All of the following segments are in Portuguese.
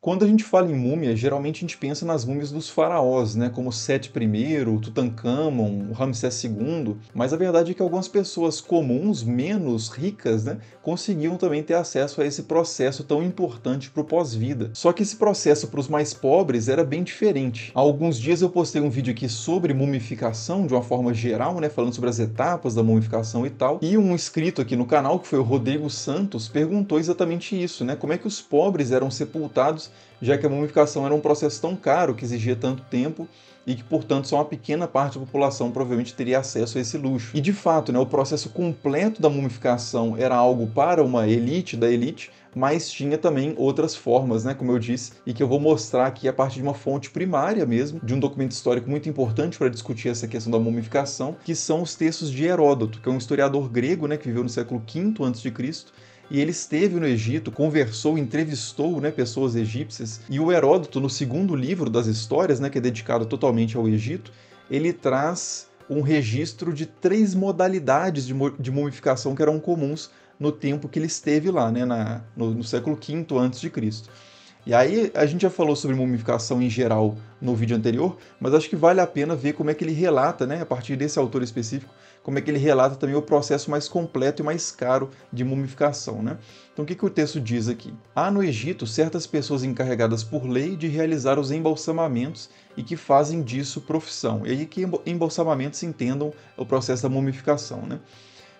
Quando a gente fala em múmia, geralmente a gente pensa nas múmias dos faraós, né, como Sete I, Tutancâmon, Ramsés II, mas a verdade é que algumas pessoas comuns, menos ricas, né, conseguiam também ter acesso a esse processo tão importante para o pós-vida. Só que esse processo para os mais pobres era bem diferente. Há alguns dias eu postei um vídeo aqui sobre mumificação, de uma forma geral, né, falando sobre as etapas da mumificação e tal, e um inscrito aqui no canal, que foi o Rodrigo Santos, perguntou exatamente isso, né, como é que os pobres eram sepultados, já que a mumificação era um processo tão caro, que exigia tanto tempo, e que, portanto, só uma pequena parte da população provavelmente teria acesso a esse luxo. E, de fato, né, o processo completo da mumificação era algo para uma elite da elite, mas tinha também outras formas, né, como eu disse, e que eu vou mostrar aqui a partir de uma fonte primária mesmo, de um documento histórico muito importante para discutir essa questão da mumificação, que são os textos de Heródoto, que é um historiador grego, né, que viveu no século V a.C., e ele esteve no Egito, conversou, entrevistou, né, pessoas egípcias, e o Heródoto, no segundo livro das histórias, né, que é dedicado totalmente ao Egito, ele traz um registro de 3 modalidades de mumificação que eram comuns no tempo que ele esteve lá, né, no século V a.C. E aí a gente já falou sobre mumificação em geral no vídeo anterior, mas acho que vale a pena ver como é que ele relata, né, a partir desse autor específico, como é que ele relata também o processo mais completo e mais caro de mumificação, né? Então o que o texto diz aqui? Há no Egito certas pessoas encarregadas por lei de realizar os embalsamamentos e que fazem disso profissão. E aí que embalsamamentos entendam o processo da mumificação, né?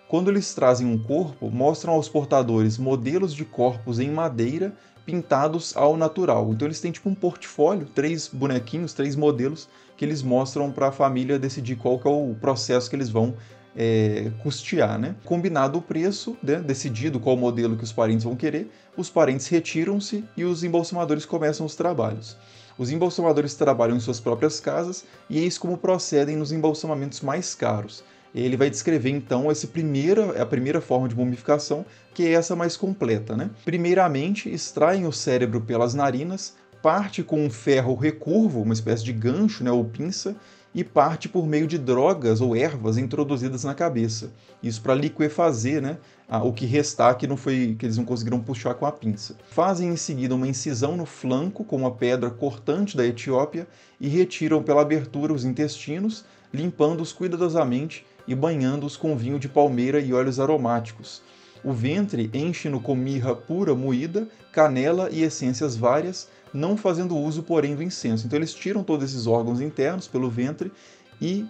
Quando eles trazem um corpo, mostram aos portadores modelos de corpos em madeira pintados ao natural. Então eles têm tipo um portfólio, 3 bonequinhos, 3 modelos que eles mostram para a família decidir qual que é o processo que eles vão custear, né? Combinado o preço, né? Decidido qual modelo que os parentes vão querer, os parentes retiram-se e os embalsamadores começam os trabalhos. Os embalsamadores trabalham em suas próprias casas e eis como procedem nos embalsamamentos mais caros. Ele vai descrever então a primeira forma de mumificação, que é essa mais completa, né? Primeiramente, extraem o cérebro pelas narinas, parte com um ferro recurvo, uma espécie de gancho, né, ou pinça, e parte por meio de drogas ou ervas introduzidas na cabeça. Isso para liquefazer, né, o que restar que eles não conseguiram puxar com a pinça. Fazem em seguida uma incisão no flanco com uma pedra cortante da Etiópia e retiram pela abertura os intestinos, limpando-os cuidadosamente e banhando-os com vinho de palmeira e óleos aromáticos. O ventre enchem-no com mirra pura moída, canela e essências várias, não fazendo uso, porém, do incenso. Então eles tiram todos esses órgãos internos pelo ventre e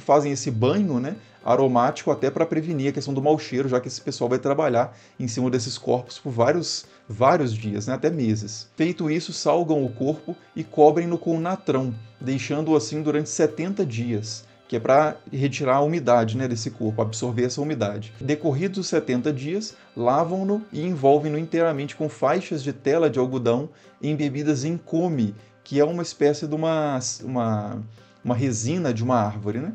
fazem esse banho, né, aromático até para prevenir a questão do mau cheiro, já que esse pessoal vai trabalhar em cima desses corpos por vários dias, né, até meses. Feito isso, salgam o corpo e cobrem-no com natrão, deixando-o assim durante 70 dias. Que é para retirar a umidade, né, desse corpo, absorver essa umidade. Decorridos os 70 dias, lavam-no e envolvem-no inteiramente com faixas de tela de algodão embebidas em come, que é uma espécie de uma resina de uma árvore, né,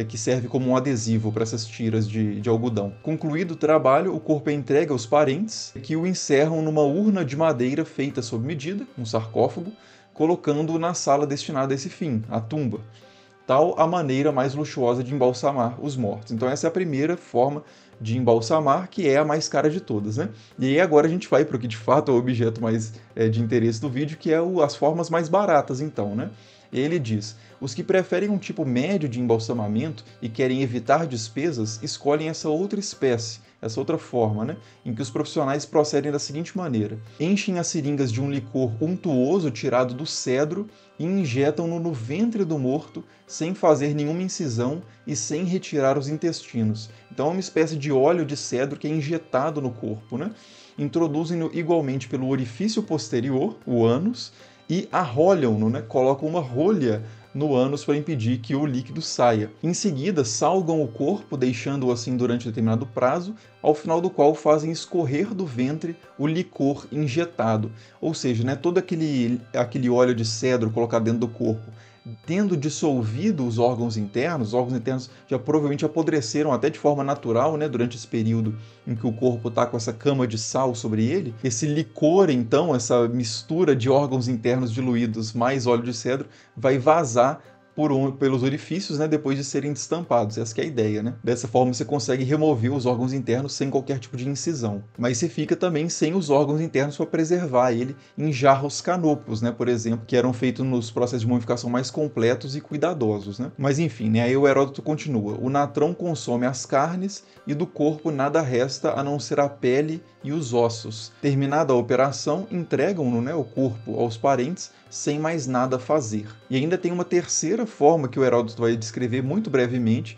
que serve como um adesivo para essas tiras de algodão. Concluído o trabalho, o corpo é entregue aos parentes, que o encerram numa urna de madeira feita sob medida, um sarcófago, colocando-o na sala destinada a esse fim, a tumba. Tal a maneira mais luxuosa de embalsamar os mortos. Então essa é a primeira forma de embalsamar, que é a mais cara de todas, né? E aí agora a gente vai para o que de fato é o objeto mais de interesse do vídeo, que é as formas mais baratas, então, né? Ele diz: os que preferem um tipo médio de embalsamamento e querem evitar despesas, escolhem essa outra espécie, essa outra forma, né? Em que os profissionais procedem da seguinte maneira: enchem as seringas de um licor untuoso tirado do cedro e injetam-no no ventre do morto, sem fazer nenhuma incisão e sem retirar os intestinos. Então é uma espécie de óleo de cedro que é injetado no corpo, né? Introduzem-no igualmente pelo orifício posterior, o ânus, e arrolham-no, né? Colocam uma rolha no ânus para impedir que o líquido saia. Em seguida, salgam o corpo, deixando-o assim durante determinado prazo, ao final do qual fazem escorrer do ventre o licor injetado. Ou seja, né, todo aquele óleo de cedro colocado dentro do corpo, tendo dissolvido os órgãos internos já provavelmente apodreceram até de forma natural, né, durante esse período em que o corpo está com essa cama de sal sobre ele. Esse licor, então, essa mistura de órgãos internos diluídos mais óleo de cedro, vai vazar pelos orifícios, né, depois de serem destampados. Essa que é a ideia, né? Dessa forma você consegue remover os órgãos internos sem qualquer tipo de incisão. Mas você fica também sem os órgãos internos para preservar ele em jarros canopos, né, por exemplo, que eram feitos nos processos de mumificação mais completos e cuidadosos, né? Mas enfim, né, aí o Heródoto continua. O natrão consome as carnes e do corpo nada resta a não ser a pele e os ossos. Terminada a operação, entregam-no, né, o corpo aos parentes sem mais nada a fazer. E ainda tem uma terceira forma que o Heródoto vai descrever muito brevemente,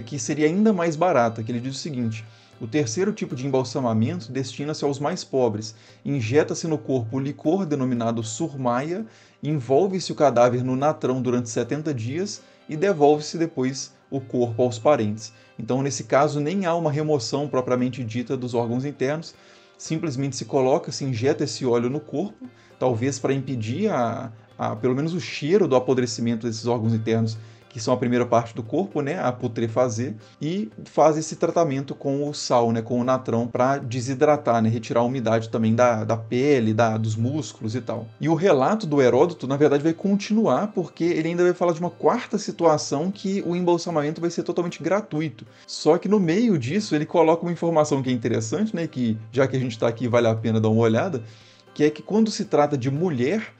que seria ainda mais barata, que ele diz o seguinte: o terceiro tipo de embalsamamento destina-se aos mais pobres. Injeta-se no corpo o licor denominado surmaia, envolve-se o cadáver no natrão durante 70 dias e devolve-se depois o corpo aos parentes. Então, nesse caso, nem há uma remoção propriamente dita dos órgãos internos, simplesmente se injeta esse óleo no corpo, talvez para impedir pelo menos o cheiro do apodrecimento desses órgãos internos, que são a primeira parte do corpo, né, a putrefazer, e faz esse tratamento com o sal, né, com o natrão, para desidratar, né, retirar a umidade também da pele, dos músculos e tal. E o relato do Heródoto, na verdade, vai continuar, porque ele ainda vai falar de uma quarta situação que o embalsamamento vai ser totalmente gratuito. Só que no meio disso, ele coloca uma informação que é interessante, né, que já que a gente está aqui, vale a pena dar uma olhada, que é que quando se trata de mulher,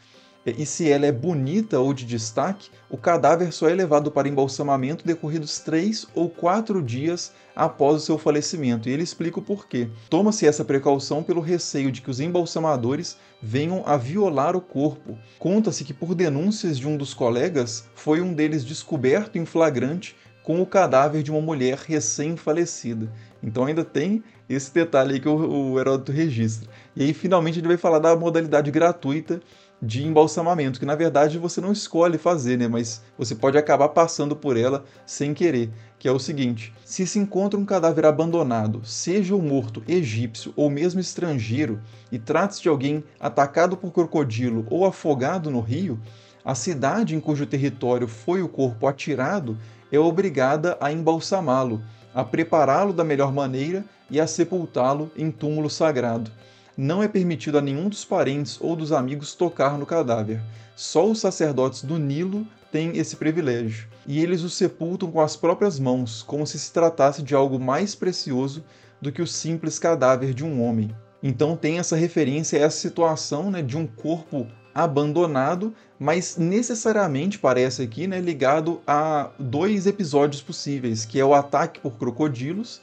e se ela é bonita ou de destaque, o cadáver só é levado para embalsamamento decorridos 3 ou 4 dias após o seu falecimento. E ele explica o porquê. Toma-se essa precaução pelo receio de que os embalsamadores venham a violar o corpo. Conta-se que, por denúncias de um dos colegas, foi um deles descoberto em flagrante com o cadáver de uma mulher recém-falecida. Então ainda tem esse detalhe aí que o Heródoto registra. E aí finalmente ele vai falar da modalidade gratuita de embalsamamento, que na verdade você não escolhe fazer, né? Mas você pode acabar passando por ela sem querer, que é o seguinte: se se encontra um cadáver abandonado, seja o morto egípcio ou mesmo estrangeiro, e trata-se de alguém atacado por crocodilo ou afogado no rio, a cidade em cujo território foi o corpo atirado é obrigada a embalsamá-lo, a prepará-lo da melhor maneira e a sepultá-lo em túmulo sagrado. Não é permitido a nenhum dos parentes ou dos amigos tocar no cadáver. Só os sacerdotes do Nilo têm esse privilégio. E eles o sepultam com as próprias mãos, como se tratasse de algo mais precioso do que o simples cadáver de um homem. Então tem essa referência a essa situação, né, de um corpo abandonado, mas necessariamente parece aqui, né, ligado a 2 episódios possíveis, que é o ataque por crocodilos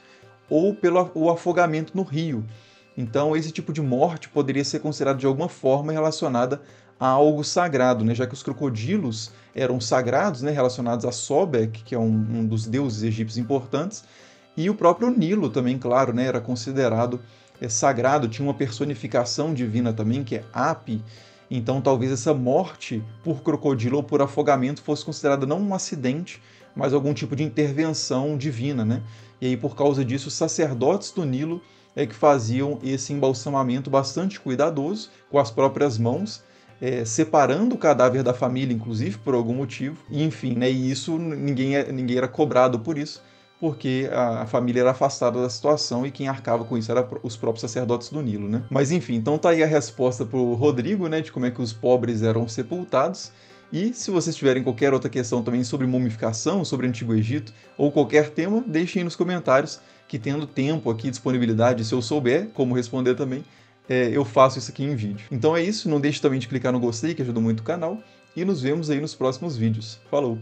ou pelo o afogamento no rio. Então, esse tipo de morte poderia ser considerado de alguma forma relacionada a algo sagrado, né? Já que os crocodilos eram sagrados, né? Relacionados a Sobek, que é um dos deuses egípcios importantes, e o próprio Nilo também, claro, né? Era considerado sagrado, tinha uma personificação divina também, que é Api. Então, talvez essa morte por crocodilo ou por afogamento fosse considerada não um acidente, mas algum tipo de intervenção divina, né? E aí, por causa disso, os sacerdotes do Nilo que faziam esse embalsamamento bastante cuidadoso, com as próprias mãos, separando o cadáver da família, inclusive, por algum motivo. E, enfim, né, e isso ninguém era cobrado por isso, porque a família era afastada da situação e quem arcava com isso eram os próprios sacerdotes do Nilo, né? Mas enfim, então tá aí a resposta para o Rodrigo, né, de como é que os pobres eram sepultados. E se vocês tiverem qualquer outra questão também sobre mumificação, sobre o Antigo Egito, ou qualquer tema, deixem aí nos comentários, que tendo tempo aqui, disponibilidade, se eu souber como responder também, eu faço isso aqui em vídeo. Então é isso, não deixe também de clicar no gostei, que ajuda muito o canal, e nos vemos aí nos próximos vídeos. Falou!